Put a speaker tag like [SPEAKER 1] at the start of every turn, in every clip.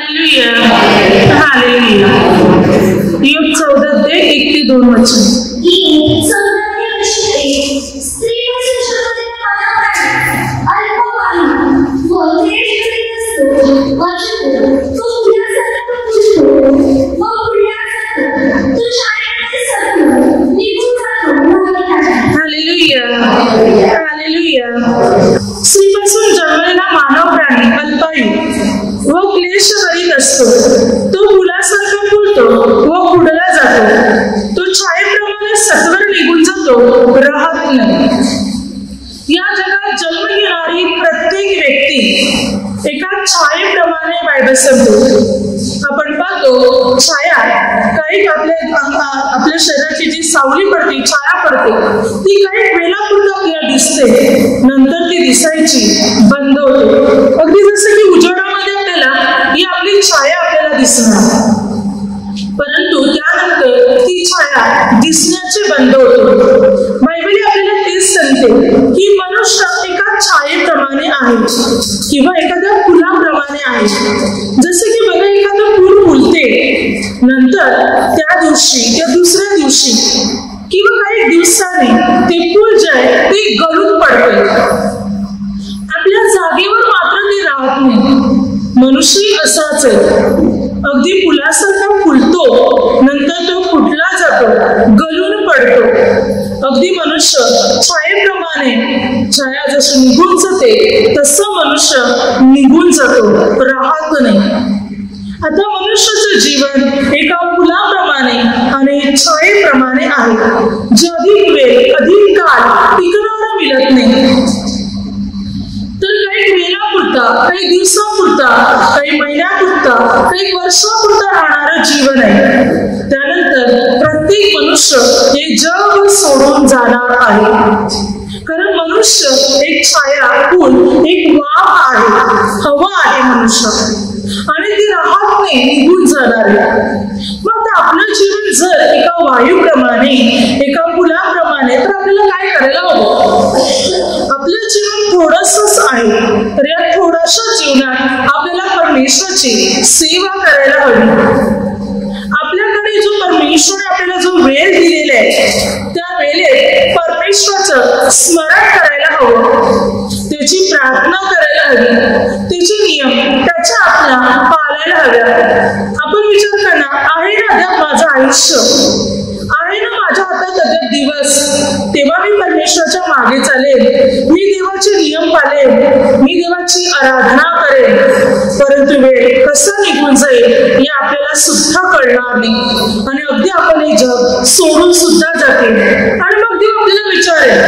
[SPEAKER 1] Hallelujah hallelujah. योग 14:1-2 वचन. स्त्रीपासून जन्मलेला मानव प्राणी अल्पायू व क्लेश करीत असतो. तो फुलासारखा फुलतो व फुडला जातो. तो छायेप्रमाणे सत्वर निघून जातो, राहत नाही. या जगात जन्म घेणारी प्रत्येक व्यक्ती एका छायेप्रमाणे बायबल सांगतो. आपण पाहतो छाया काही आपल्या शरीराची जी सावली पडते, छाया पडते, ती काही वेळापुरतं आपल्याला दिसते, नंतर ती दिसायची बंद होते. अगदी जसं की उजेडामध्ये आपल्याला ही आपली छाया आपल्याला दिसणार, परंतु त्यानंतर ती छाया दिसण्याचे बंद होते. बायबल आपल्याला तेच सांगते की मनुष्य एका छायेप्रमाणे आहे किंवा एखाद्या फुलाप्रमाणे आहे. जसे की बघा, एखादं फूल फुलते, नंतर त्या दिवशी त्या दुसऱ्या दिवशी किंवा काही दिवसांनी ते फूल जे आहे ते गळून पडते. आपल्या जागेवर मात्र ते राहत नाही. मनुष्य असाच आहे, अगदी फुलासारखा फुलतो, नंतर तो फुटला जातो, गळून पडतो. अगदी मनुष्य छायेप्रमाणे, छाया जशी निघून जाते तसं मनुष्य निघून जातो, राहत नाही. आता मनुष्याचं जीवन एका फुलाप्रमाणे आणि छायेप्रमाणे आहे, जे अधिक वेळ अधिक काळ टिकणारा मिळत नाही. तर काही वेळापुरता, काही दिवसापुरता, काही महिन्यापुरता, काही वर्षापुरता राहणारं जीवन आहे. त्यानंतर प्रत्येक मनुष्य हे जग सोडून जाणार आहे. कारण मनुष्य एक छाया, फूल, एक वाफ आहे, हवा आहे मनुष्य, आणि ती राहत नाही, निघून जाणार आहे. मग आपलं जीवन जर एका वायूप्रमाणे, एका फुलाप्रमाणे, तर आपल्याला काय करायला हवं? आपलं जीवन थोडंसंच आहे, तर या थोड्याशा जीवनात आपल्याला परमेश्वराची सेवा करायला हवी. आपल्याकडे जो परमेश्वराने आपल्याला जो वेळ दिलेला आहे, त्या वेळेत परमेश्वराचं स्मरण करायला हवं, त्याची प्रार्थना करायला हवी, त्याचे नियम त्याच्या आपल्या पाळायला हव्या. आपण विचार करणार आहे ना, अद्याप माझं आयुष्य आहे ना, माझ्या हातात अद्याप दिवस, तेव्हा मी परमेश्वराच्या मागे चालेल, मी देवाचे नियम पाळेल, मी देवाची आराधना करेल. परंतु वेळ कसा निघून जाईल हे आपल्याला सुद्धा कळणार नाही, आणि अगदी आपण हे जग सोडून सुद्धा जाते. आणि मग देव आपल्याला विचारेल,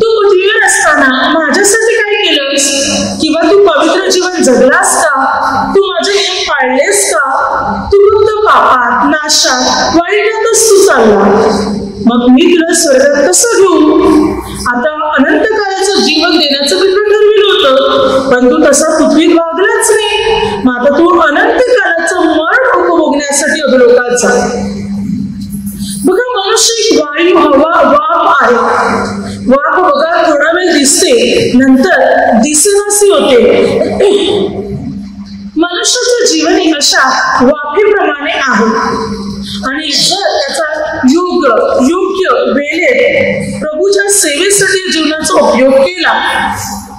[SPEAKER 1] तू पृथ्वीवर असताना माझ्यासाठी काय केलंस? किंवा तू पवित्र जीवन जगलास का? तू माझे नियम पाळलेस का? तू फक्त पापात, नाशात, वाईटातच तू चालला. मग मी तुला स्वर्गात कसं घेऊ? आता अनंत काळाचं जीवन देण्याचं मी ठरविलं होतं, पण तू तसा पृथ्वीत वागलाच नाही. मग आता तू अनंत काळाचं मरण उपभोगण्यासाठी अधोलोकात जा. बघा, मनुष्य एक वायू, हवा, वाफ आहे. वाफ बघा थोडा वेळ दिसते, नंतर दिसेनासी होते. मनुष्याचं जीवन अशा वाफेप्रमाणे आहे, आणि जर त्याचा योग्य वेळेत प्रभूच्या सेवेसाठी जीवनाचा उपयोग केला,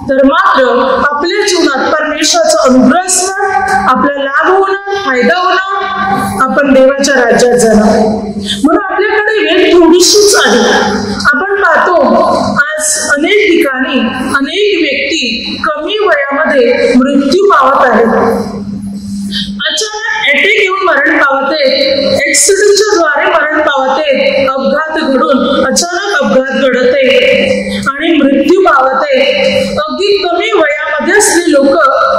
[SPEAKER 1] तर मात्र आपल्या जीवनात परमेश्वराचा अनुग्रह असणार, आपला लाभ होणार, फायदा होणार, आपण देवाच्या राज्यात जाणार. म्हणून आपल्याकडे वेळ थोडीशीच आहे. आपण पाहतो आज अनेक ठिकाणी अनेक व्यक्ती कमी वयामध्ये मृत्यू पावत आहेत. अचानक अटॅक येऊन मरण पावते, ऍक्सिडेंटच्या द्वारे मरण पावते, अपघात घडून अचानक अपघात घडते आणि मृत्यू पावते. अगदी कमी वयामध्ये असलेले लोक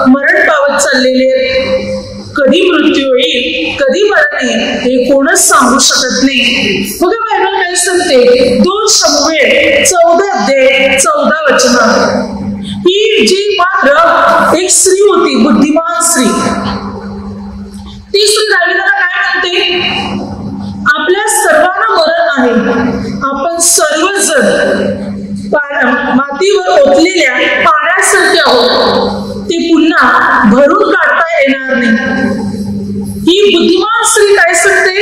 [SPEAKER 1] मरण पावत चाललेले आहेत. कधी मृत्यू येईल, कधी मरण येईल हे कोणच सांगू शकत नाही. बघा बायबल काय सांगते, 2 शमूएल 14:14 ही जी मात्र एक स्त्री होती, बुद्धिमान स्त्री. ती स्त्री दाविदाला काय म्हणते, आपल्या सर्वांना मरण आहे, आपण सर्वजण मातीवर ओतलेल्या पाण्यासारखे आहोत, ते पुन्हा भरून काढता येणार नाही. ही बुद्धिमान स्त्री काय सांगते?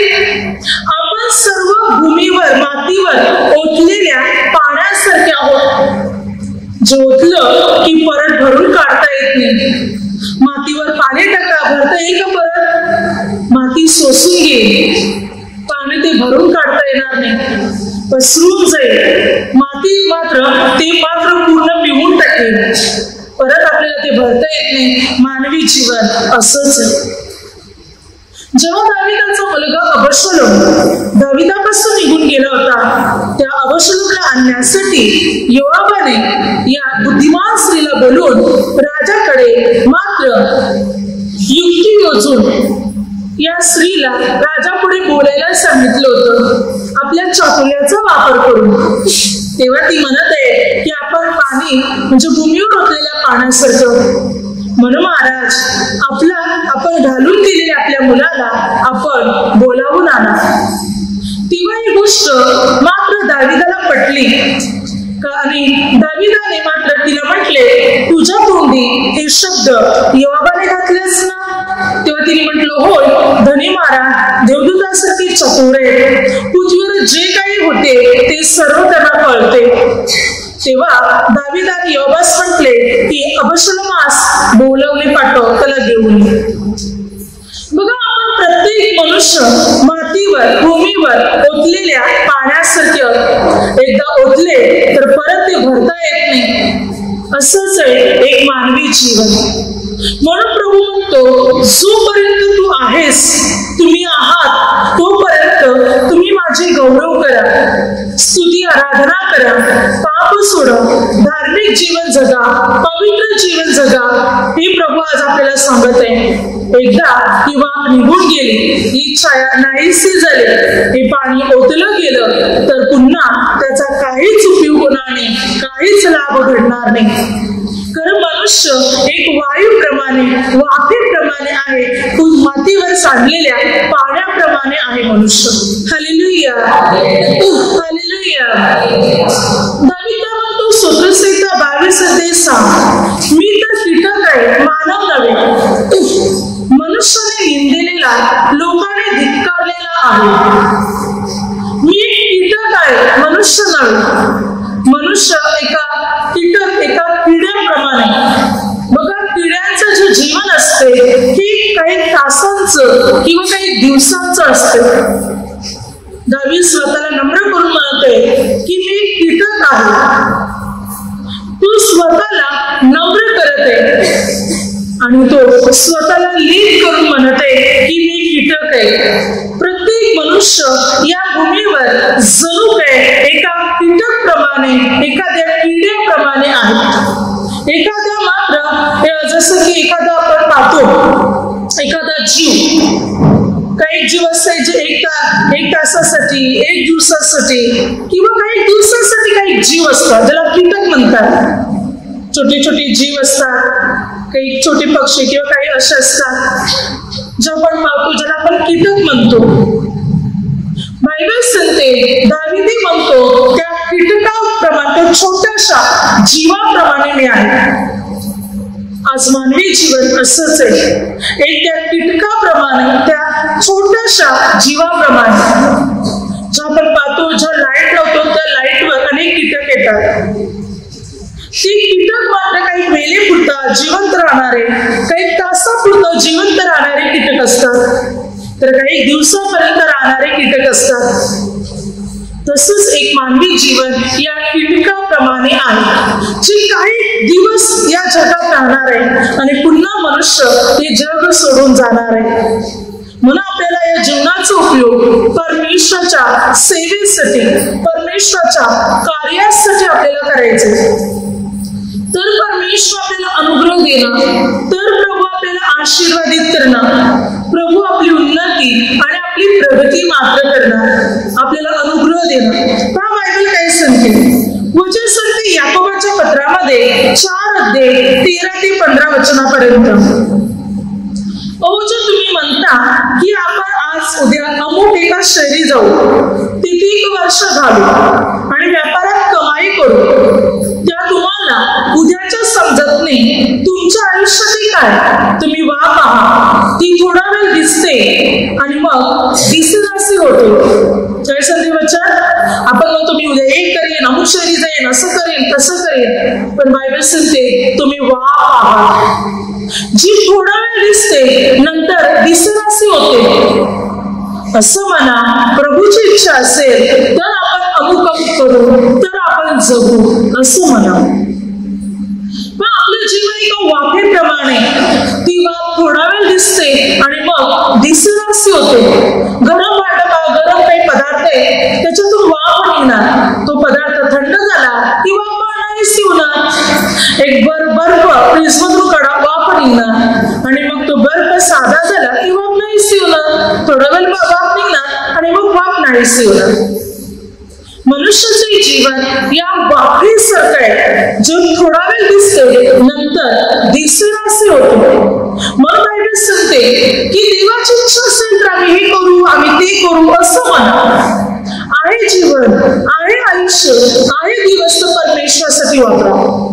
[SPEAKER 1] आपण सर्व भूमीवर मातीवर ओतलेल्या पाण्यासारखे आहोत. जे ओतलं की परत भरून काढता येत नाही. मातीवर पाणी टाका, भरता येईल का परत? माती शोषून घेईल, पाणी ते भरून काढता येणार नाही, पसरून जाईल. माती मात्र पूर्ण पिळून टाकेल, परत आपल्याला ते भरता येत नाही. मानवी जीवन असंच आहे. जेव्हा दाविदाचा मुलगा अबशलोम दाविदापासून निघून गेला होता, त्या अबशलोमला आणण्यासाठी योआबाने या बुद्धिमान स्त्रीला बोलून राजाकडे मात्र युक्ती योजून या स्त्रीला राजापुढे बोलायला सांगितलं होतं, आपल्या चातुर्याचा वापर करून. तेव्हा ती म्हणत आहे की आपण पाणी म्हणजे भूमीवर ओतलेल्या पाण्यासारखं. म्हणून महाराज, आपण घालून दिलेल्या आपल्या मुलाला आपण बोलावून आणा. तेव्हा ही गोष्ट मात्र दाविदाला पटली आणि दाविदाने मात्र तिला म्हटले, तुझ्या तोंडी हे शब्द योआबाने घातलेस ना? तेव्हा तिने म्हटलं, होय धनी महाराज, देवदूतासारखी चतुर आहे. पृथ्वीवर जे काही होते ते सर्व त्यांना कळते. तेव्हा दाविदाने योआबास म्हटले की अबशलोमास बोलवले पाठव, त्याला घेऊन. बघा, आपण प्रत्येक मनुष्य मातीवर भूमीवर ओतलेल्या पाण्यासारखे. एकदा ओतले तर परत ते भरता येत नाही. असंच आहे एक मानवी जीवन. म्हणून प्रभू म्हणतो, जोपर्यंत तू आहेस, तुम्ही आहात, तोपर्यंत तुम्ही माझे गौरव करा, स्तुती आराधना करा, पाप सोडा, धार्मिक जीवन जगा, पवित्र जीवन जगा. हे प्रभू आज आपल्याला सांगत आहे. एकदा ही वाफ निघून गेली, ही छाया नाहीशी झाली, हे पाणी ओतलं गेलं तर पुन्हा त्याचा काहीच उपयोग होणार नाही, काहीच लाभ घडणार नाही. कारण मनुष्य एक वायूप्रमाणे, वाफेप्रमाणे आहे, मातीवर सांडलेल्या पाण्याप्रमाणे आहे मनुष्य. Hallelujah, hallelujah. दाविद म्हणतो स्तोत्रसंहिता 22:6, मी तर कीटक आहे, मानव नव्हे. मनुष्याने निंदिलेला, लोकांनी धिक्कारलेला आहे. मी कीटक आहे, मनुष्य नव्हे. मनुष्य एका किड्याप्रमाणे. बघा, किड्यांचं जे जीवन असते ही काही तासांचं किंवा काही दिवसांचं असते. दावीद स्वतःला नम्र करून म्हणते की मी कीटक आहे. तू स्वतःला नम्र करत आहे आणि तो स्वतःला लीन करून म्हणते की मी कीटक आहे. प्रत्येक मनुष्य या भूमीवर जणू काय एका कीटक प्रमाणे, एखाद्या किड्याप्रमाणे आहे. एखाद्या मात्र जसं की एखादा आपण पाहतो, एखादा जीव, काही जीव असते जे एक तासासाठी, एक दिवसासाठी किंवा काही दिवसासाठी काही जीव असतात ज्याला कीटक म्हणतात. छोटे छोटे जीव असतात, काही छोटे पक्षी किंवा काही असे असतात जे आपण पाहतो, ज्याला आपण कीटक म्हणतो. बायबल सांगते, दाविदी म्हणतो त्या कीटकाप्रमाणे, छोट्याशा जीवाप्रमाणे मी आहे. आज मानवी जीवन असंच आहे, एक त्या कीटकाप्रमाणे, त्या छोट्याशा जीवाप्रमाणे. जो आपण पाहतो, जो लाईट लावतो त्या लाईटवर अनेक कीटक येतात. ती कीटक मात्र काही वेळेपुरता जिवंत राहणारे, काही तासापुरतं जिवंत राहणारे कीटक असतात, तर काही दिवसापर्यंत राहणारे कीटक असतात. तसंच एक मानवी जीवन या कीटकाप्रमाणे आहे, जे काही दिवस या जगात राहणार आहे आणि पुन्हा मनुष्य हे जग सोडून जाणार आहे. म्हणून आपल्याला या जीवनाचा उपयोग परमेश्वराच्या सेवेसाठी, परमेश्वराच्या कार्यासाठी आपल्याला करायचे. तर परमेश्वर आपल्याला अनुग्रह देणं, तर प्रभू आपल्याला आशीर्वादित करणं, प्रभू आपली उन्नती आणि आपली प्रगती मात्र करणार, आपल्याला अनुग्रह देणं. पहा बायबल काय सांगते, वचन सांगते याकोबाच्या पत्रामध्ये 4:13-15 जर तुम्ही म्हणता की आपण आज उद्या अमुक एका शहरी जाऊ, तिथे 1 वर्ष घालू आणि व्यापारात कमाई करू, त्या तुम्हाला उद्याच्या समजत नाही तुमच्या आयुष्यात काय तुम्ही वाह पहा ती थोडा वेळ दिसते आणि मग दिसेनाशी होते। जय संधी वचन आपण म्हणतो मी उद्या एक करेन अमुक शहरी जाईन असं करेन तसं करेन पण बायबल सांगते तुम्ही वाह पहा जी थोडा वेळ दिसते नंतर दिसेनाशी होते। असं म्हणा प्रभूची इच्छा असेल तर आपण अमुक करू तर आपण जगू असं म्हणा। पण आपलं जीवन एका वाफेप्रमाणे ती वाफ थोडा वेळ दिसते आणि मग दिसेनाशी होते। गरम भांडं गरम काही पदार्थ आहे त्याच्यातून वाफ निघणार तो पदार्थ थंड झाला की वाफ नाहीशी होणार। एक बर्फ फ्रीजमधून वाफ निघणार आणि मग तो बर्फ साधा झाला की वाफ नाहीशी होणार। थोडा वेळ वाफ निघणार आणि मग वाफ नाहीशी होणार। मनुष्याचे जीवन या वाफेसारखं आहे जो थोडा वेळ दिसते नंतर दिसेनासे होते। मग बायबल सांगते की देवाची इच्छा असेल तर आम्ही हे करू आम्ही ते करू असं म्हणा। आहे जीवन आहे आयुष्य आहे दिवस तर परमेश्वरासाठी वापरा।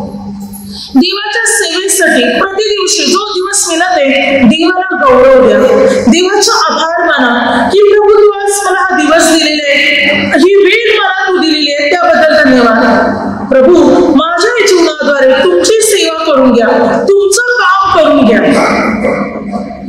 [SPEAKER 1] देवाच्या सेवेसाठी प्रतिदिवशी जो दिवस मिळत आहे देवाला गौरव द्या देवाचा आभार माना की प्रभू तू आज मला हा दिवस दिलेला आहे ही वेळ मला तू दिलेली आहे त्याबद्दल धन्यवाद। प्रभू माझ्या जीवनाद्वारे तुमची सेवा करून घ्या तुमचं काम करून घ्या।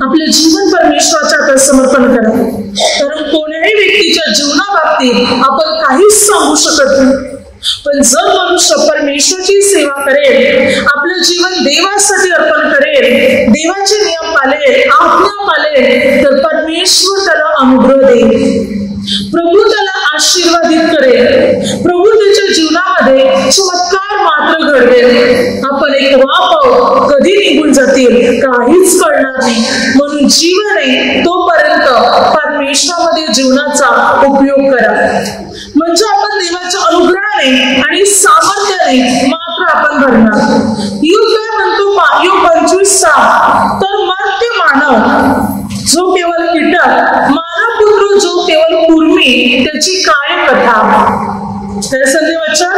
[SPEAKER 1] आपले जीवन परमेश्वराच्या हातात समर्पण करा कारण कोण्याही व्यक्तीच्या जीवनाबाबतीत आपण काहीच सांगू शकत नाही पण जर मनुष्य परमेश्वराची सेवा करेल आपलं जीवन देवासाठी अर्पण करेल देवाचे नियम पाळेल आज्ञा पाळेल तर परमेश्वर त्याला अनुग्रह देईल प्रभू त्याला आशीर्वादित करेल प्रभू त्याच्या जीवनामध्ये चमत्कार मात्र घडवेल। आपण एक वाफ कधी निघून जातील काहीच कळणार नाही म्हणून जीवन आहे तोपर्यंत परमेश्वरामध्ये जीवनाचा उपयोग करा म्हणजे आपण देवाच्या अनुग्रहाने आणि सामर्थ्याने मात्र आपण भरणार। युग काय म्हणतो युग 25 तर मर्त्य मानव जो केवळ कीटक मानव पुत्र जो केवळ कुर्मी त्याची काय कथा। संधी वचन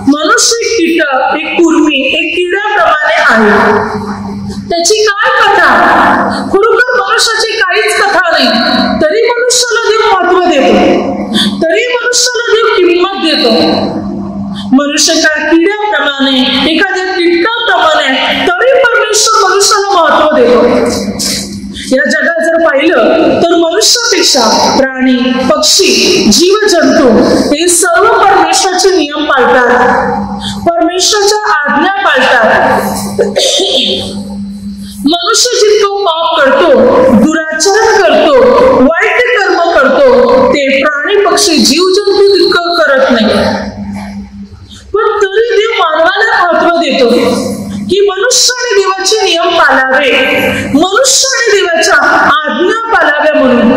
[SPEAKER 1] मनुष्य कीटक एक कुर्मी एक किड्याप्रमाणे आहे त्याची काय कथा। खरोखर मनुष्याची काहीच कथा नाही तरी मनुष्याला देव महत्व देतो तरी मनुष्याला देव किंमत देतो। मनुष्य काय किड्याप्रमाणे एखाद्या कीटकाप्रमाणे तरी परमेश्वर मनुष्याला महत्व देतो। या जगात जर पाहिलं तर मनुष्यापेक्षा प्राणी पक्षी जीवजंतू हे सर्व परमेश्वराचे नियम पाळतात परमेश्वराच्या आज्ञा पाळतात। मनुष्य जितकं पाप करतो दुराचरण करतो वाईट कर्म करतो ते प्राणी पक्षी जीवजंतू तितकं करत नाही पण तरी देव मानवाला महत्व देतो की मनुष्याने देवाचे नियम पाळावे मनुष्याने देवाच्या आज्ञा पाळाव्या म्हणून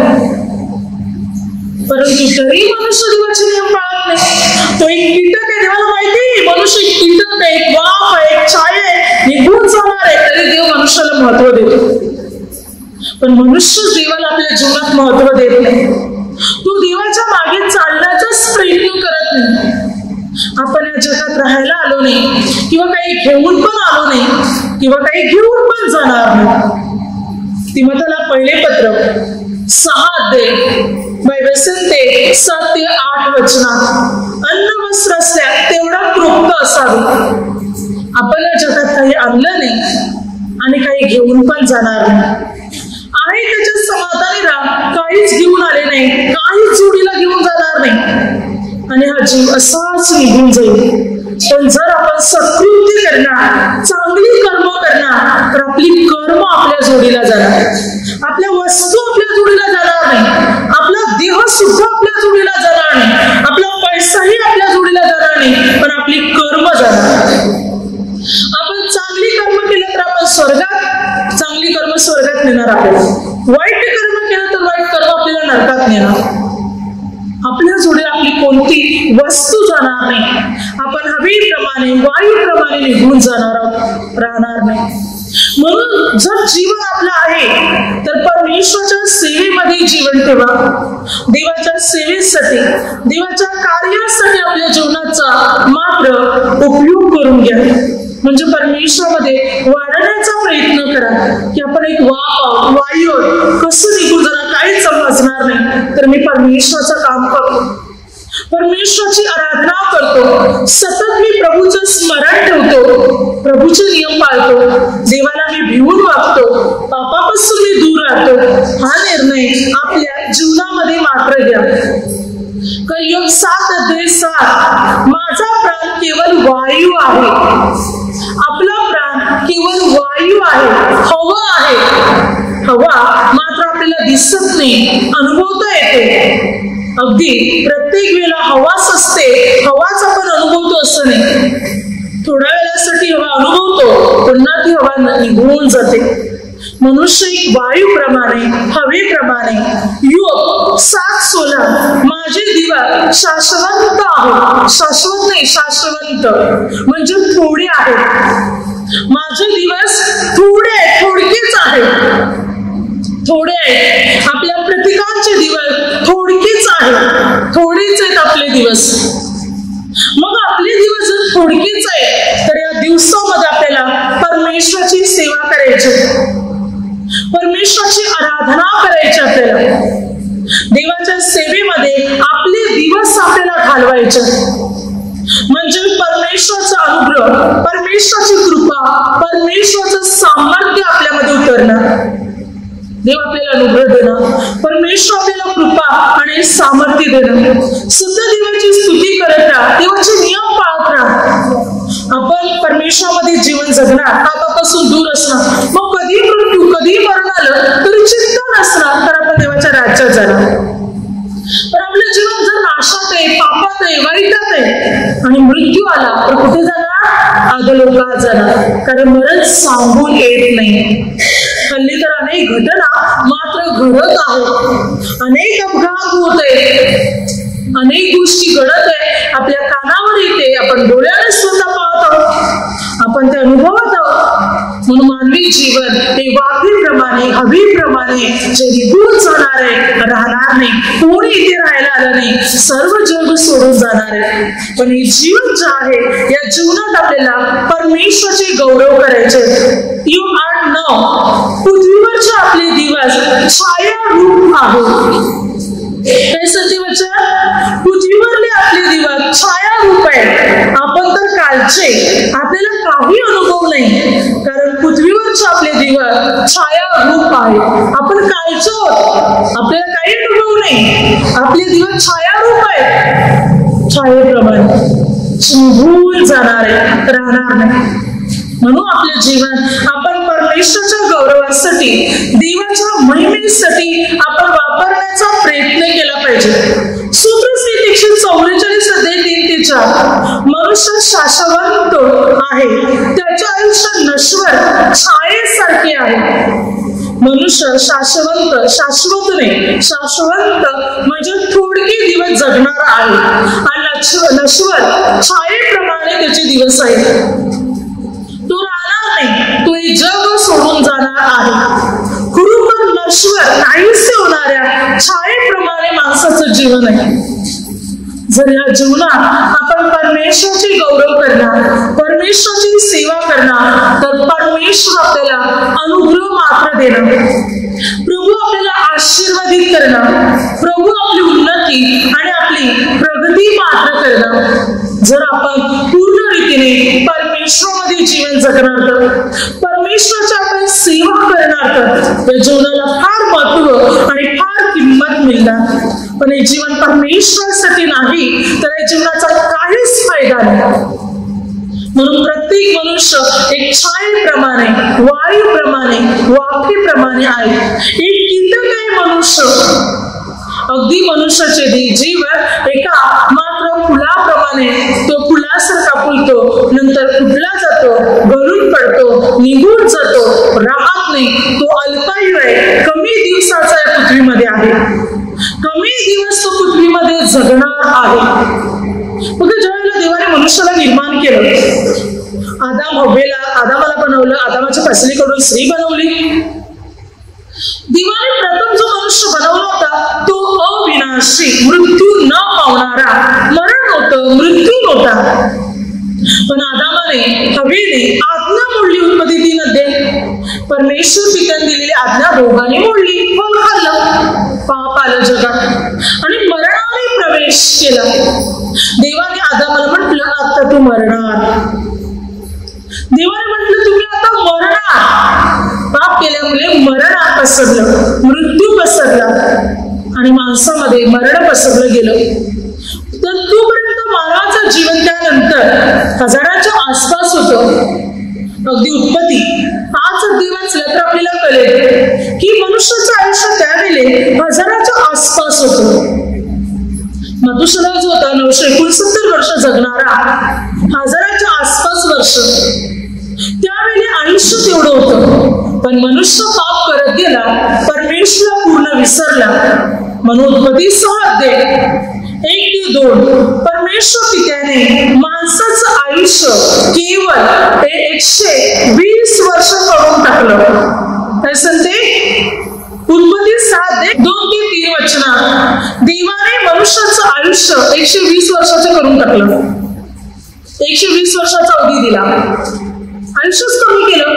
[SPEAKER 1] परंतु तरी मनुष्य देवाचे नियम पाळत नाही। तो एक कीटक आहे देवाला माहिती मनुष्य एक कीटक आहे एक वाफ आहे एक छाया आहे निघून जाणार आहे तरी देव मनुष्याला महत्व देतो पण मनुष्य देवाला आपल्या जीवनात महत्व देत नाही तो देवाच्या मागे चालण्याचाच प्रयत्न करत नाही। आपण या जगात राहायला आलो नाही किंवा काही घेऊन पण आलो नाही किंवा काही घेऊन पण जाणार नाही। तिमोथेला पहिले पत्र 6 अध्याय बायबल सांगते 7 ते 8 वचनात अन्न वस्त्र असल्या तेवढा तृप्त असावे। आपण या जगात काही आणलं नाही आणि काही घेऊन पण जाणार नाही आहे त्याच्यात समाधानी राहा काहीच घेऊन आले नाही काहीच जोडीला घेऊन जाणार नाही आणि हा जीव असाच निघून जाईल। पण जर आपण सत्कृत्य करणार चांगली कर्म करणार तर आपली कर्म आपल्या जोडीला जाणार आपल्या वस्तू आपल्या जोडीला जाणार नाही आपला देह सुद्धा आपल्या जोडीला जाणार नाही आपला पैसाही आपल्या जोडीला जाणार नाही पण आपली कर्म जाणार। आपण चांगली कर्म केलं तर आपण स्वर्गात चांगली कर्म स्वर्गात नेणार आपल्याला वाईट कर्म केलं तर वाईट कर्म आपल्याला नरकात नेणार। आपल्या जोडीला आपली कोणती वस्तू जाणार नाही आपण हवेप्रमाणे वायूप्रमाणे निघून जाणार राहणार नाही। म्हणून जर जीवन आपलं आहे तर परमेश्वराच्या सेवेमध्ये जीवन ठेवा देवाच्या सेवेसाठी, देवाच्या कार्यासाठी आपल्या जीवनाचा मात्र उपयोग करून घ्या. म्हणजे परमेश्वरामध्ये वाढण्याचा प्रयत्न करा की आपण एक वायू कसं निघून जरा काहीच समजणार नाही, तर मी परमेश्वराचं काम करतो, परमेश्वराची आराधना करतो, सतत मी प्रभूचं स्मरण ठेवतो, प्रभूचे नियम पाळतो, देवाला मी भिवून वागतो, पापापासून मी दूर राहतो. हा निर्णय आपल्या जीवनामध्ये मात्र घ्या. योग 7:7 माझा प्राण केवळ वायू आहे. आपला प्राण केवळ वायू आहे, हवा आहे. हवा मात्र आपल्याला दिसत नाही, अनुभवता येते. अगदी प्रत्येक वेळेला हवाच असते, हवाच आपण अनुभवतो असं नाही. थोड्या वेळासाठी हवा अनुभवतो, पुन्हा ती हवा निघून जाते. मनुष्य एक वायूप्रमाणे, हवेप्रमाणे. योग 7:16 माझे दिवस शाश्वत आहे. शाश्वत नाही, शाश्वत म्हणजे थोडे आहेत. माझे दिवस थोडे, थोडकेच आहेत, थोडे आहेत. आपल्या प्रत्येकाचे दिवस थोडकेच आहेत, थोडेच आहेत आपले दिवस. मग आपले दिवस जर थोडकेच आहेत तर या दिवसामध्ये आपल्याला परमेश्वराची सेवा करायची, परमेश्वराची आराधना करायची. आपल्याला देवाच्या सेवेमध्ये आपले दिवस आपल्याला घालवायचे. म्हणजे परमेश्वराचा अनुग्रह, परमेश्वराची कृपा, परमेश्वराचं सामर्थ्य आपल्यामध्ये उतरणार. देव आपल्याला अनुग्रह देणं, परमेश्वर आपल्याला कृपा आणि सामर्थ्य देणं. सतत देवाची स्तुती करत राहा, देवाचे नियम पाळत राहा. आपण परमेश्वरामध्ये जीवन जगणार, पापापासून दूर असणार. मग कधी मृत्यू, कधी मरण आलं तरी चिंता नसणार, तर आपण देवाच्या राज्यात जाणार. पण आपलं जीवन जर नाशात आहे, पापात आहे, वाईटात आहे आणि मृत्यू आला तर कुठे जाणार? अधोलोकात जाणार. कारण मरण सांगून येत नाही. हल्ली तर अनेक घटना मात्र घडत आहेत, अनेक अपघात होत आहेत, अनेक गोष्टी घडत आहे, आपल्या कानावर येते, आपण डोळ्याने स्वतः पाहत आहोत, आपण ते अनुभवत आहोत. म्हणून मानवी जीवन हे वाफेप्रमाणे, हवेप्रमाणे जे निघून जाणार आहे, राहणार नाही. कोणी इथे राहायला आलं नाही, सर्व जग सोडून जाणार आहे. पण हे जीवन जे आहे, या जीवनात आपल्याला परमेश्वराचे गौरव करायचे. योग 8:9 पृथ्वीवरचे आपले दिवस छायारूप आहे. पृथ्वीवरले आपले दिवस छायारूप आहे. आपण तर कालचे, आपल्याला काही अनुभव नाही, कारण पृथ्वीवरचे आपले दिवस छायारूप आहे. आपण कालचे आहोत, आपल्याला काही अनुभव नाही. आपले दिवस छायारूप आहे, छायेप्रमाणे निघून जाणार आहे, राहणार नाही. म्हणून आपले जीवन आपण परमेश्वराच्या गौरवासाठी, देवाच्या महिमेसाठी आपण वापरण्याचा प्रयत्न केला पाहिजे. सूत्रस्थिती 144 अध्याय 3-4 मनुष्य शाश्वत आहे, त्याचे आयुष्य नश्वर छायेसारखे आहे. मनुष्य शाश्वत नाही, शाश्वत म्हणजे थोडके दिवस जगणारा आहे आणि नश्वर छायेप्रमाणे त्याचे दिवस आहेत. तो राहणार नाही, तो हे जग सोडून जाणार आहे. खरोखर नश्वर नाहीसे होणाऱ्या छायेप्रमाणे माणसाचं जीवन आहे. जर या जीवनात आपण परमेश्वराचे गौरव करणार, परमेश्वराची सेवा करणार, तर परमेश्वर आपल्याला अनुग्रह मात्र देणार. प्रभू आपल्याला आशीर्वादित करणार, प्रभू आपली उन्नती आणि आपली प्रगती मात्र करणार. जर आपण पूर्ण रीतीने परमेश्वरामध्ये जीवन जगणार तर, परमेश्वराची आपण सेवा करणार तर या जीवनाला फार महत्व आणि फार किंमत मिळणार. पण हे जीवन परमेश्वरासाठी नाही तर या जीवनाचा काहीच फायदा नाही. म्हणून प्रत्येक मनुष्य एक छायेप्रमाणे, वायूप्रमाणे, वाफेप्रमाणे आहे. एक कीटक आहे मनुष्य. अगदी मनुष्याचे जीवन एका मात्र फुलाप्रमाणे, तो फुलासारखा फुलतो, नंतर फुटला जातो, गळून पडतो, निघून जातो, राहत नाही. तो अल्पायू आहे, कमी दिवसाचा या पृथ्वीमध्ये आहे, कमी दिवस तो पृथ्वीमध्ये जगणार आहे. मग ज्यावेळेला देवाने मनुष्याला निर्माण केलं, आदामाला बनवलं, आदामाच्या पसलीकडून स्त्री बनवली. देवाने प्रथम जो मनुष्य बनवला होता तो अविनाशी अविनाशी मृत्यू न पावणारा मरण होतं, मृत्यू नव्हता. पण आदामाने हवेने आज्ञा मोडली उत्पत्तीमध्ये. परमेश्वर पित्याने दिलेली आज्ञा दोघांनी मोडली, फळ खाल्लं, पाप आलं जगात आणि मरणाने प्रवेश केला. देवाने आदामाला म्हटलं आता तू मरणार. देवाने म्हटलं तुम्ही आता मरणार. पाप केल्यामुळे मरण पसरलं, मृत्यू पसरला आणि माणसामध्ये मरण पसरलं गेलं. तर तोपर्यंत मानवाचं जीवन त्यानंतर हजाराच्या आसपास होतं. अगदी उत्पत्ती 5 अध्याय वाचलं तर आपल्याला कळेल की मनुष्याचं आयुष्य त्यावेळेला हजाराच्या आसपास होतं. मथुसेलह जो होता 969 वर्ष जगणारा, हजाराच्या आसपास वर्ष त्यावेळी आयुष्य तेवढं होतं. पण मनुष्य पाप करत गेला, परमेश्वराला पूर्ण विसरला. म्हणून उत्पत्ती 6 अध्याय 1-2 परमेश्वर पित्याने माणसाचं आयुष्य केवळ 120 वर्ष करून टाकलं. काय सांगते उत्पत्ती 6 अध्याय 2-3 वचनात देवाने मनुष्याचं आयुष्य 120 वर्षाचं करून टाकलं. 120 वर्षाचा अवधी दिला, आयुष्यच कमी केलं.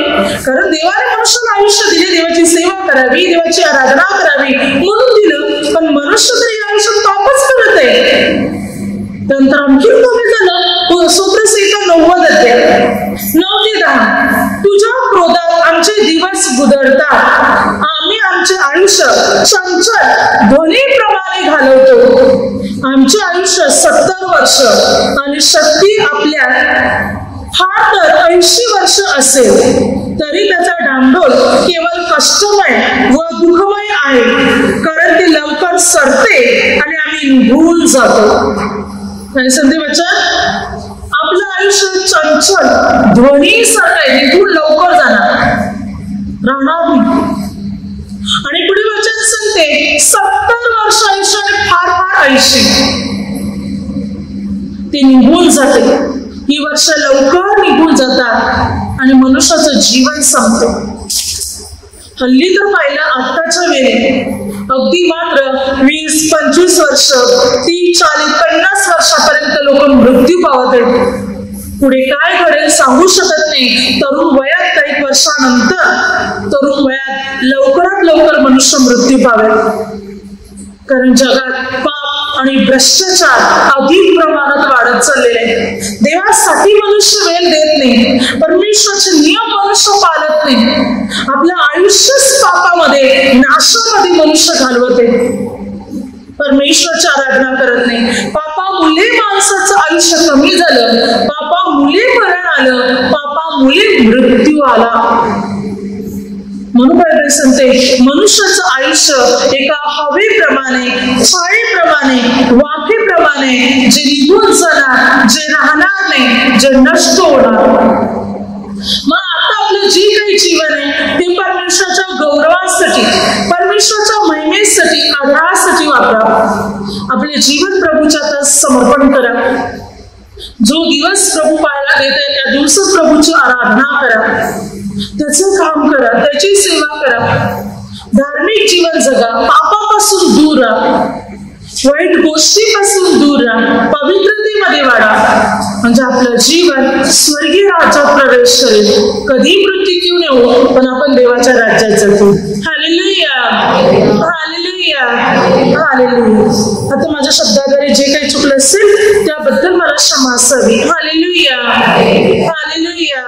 [SPEAKER 1] कारण देवाने मनुष्याला आयुष्य दिले, देवाची सेवा करावी, देवाची आराधना करावी म्हणून दिलं. पण मनुष्य तरी आयुष्यात पापच करत आहे. नंतर आणखी कमी झालं. स्तोत्रसंहिता 90 अध्याय 9-10 तुझ्या क्रोधात आमचे दिवस गुदरतात, आम्ही आमचे आयुष्य चंचल ध्वनीप्रमाणे घालवतो. आमचे आयुष्य 70 वर्ष आणि शक्ती आपल्या फार तर 80 वर्ष असेल, तरी त्याचा डांडोल केवळ कष्टमय व दुःखमय आहे. कारण ते लवकर सरते आणि आम्ही निघून जातो. संधी वचन आपलं आयुष्य चंचल ध्वनी सारखं निघून लवकर जाणार, राहणार नाही. आणि पुढे वचन सांगते 70 वर्ष आयुष्य आणि फार फार 80 ते निघून जाते. ही वर्ष लवकर निघून जातात आणि मनुष्याचं जीवन संपतं. हल्ली तर पाहिलं आत्ताच्या वेळी अगदी मात्र 20-25 वर्ष 30-40-50 वर्षापर्यंत लोक मृत्यू पावत आहेत. पुढे काय घडेल सांगू शकत नाही. तरुण वयात काही वर्षानंतर तरुण वयात लवकरात लवकर मनुष्य मृत्यू पावेल. कारण जगात पाप आणि भ्रष्टाचार अधिक प्रमाणात वाढत चाललेले आहे. देवासाठी मनुष्य वेळ देत नाही, परमेश्वराचे नियम मनुष्य पाळत नाही. आपलं आयुष्यच पापामध्ये नाशामध्ये मनुष्य घालवते. परमेश्वराची आराधना करत नाही. पापामुळे माणसाचं आयुष्य कमी झालं, पापामुळे मरण आलं, पापामुळे मृत्यू आला. म्हणून बायबल सांगते मनुष्याचं आयुष्य एका हवेप्रमाणे, छायेप्रमाणे, वाफेप्रमाणे जे निघून जाणार, जे राहणार नाही, जे नष्ट होणार. मग आता आपलं जे काही जीवन आहे ते परमेश्वराच्या गौरवासाठी, परमेश्वराच्या महिमेसाठी, आदरासाठी वापरा. आपले जीवन प्रभूच्या हातात समर्पण करा. जो दिवस प्रभू पाहायला देत आहे त्या दिवसात प्रभूची आराधना करा, त्याचं काम करा, त्याची सेवा करा, धार्मिक जीवन जगा, पापापासून दूर राहा, वाईट गोष्टीपासून दूर राहा, पवित्रतेमध्ये वाढा. म्हणजे आपलं जीवन स्वर्गीय राज्यात प्रवेश करेल. कधी मृत्यू येऊ पण आपण देवाच्या राज्यात जातो. Hallelujah, hallelujah, hallelujah. आता माझ्या शब्दाद्वारे जे काही चुकलं असेल त्याबद्दल मला क्षमा असावी. Hallelujah, hallelujah.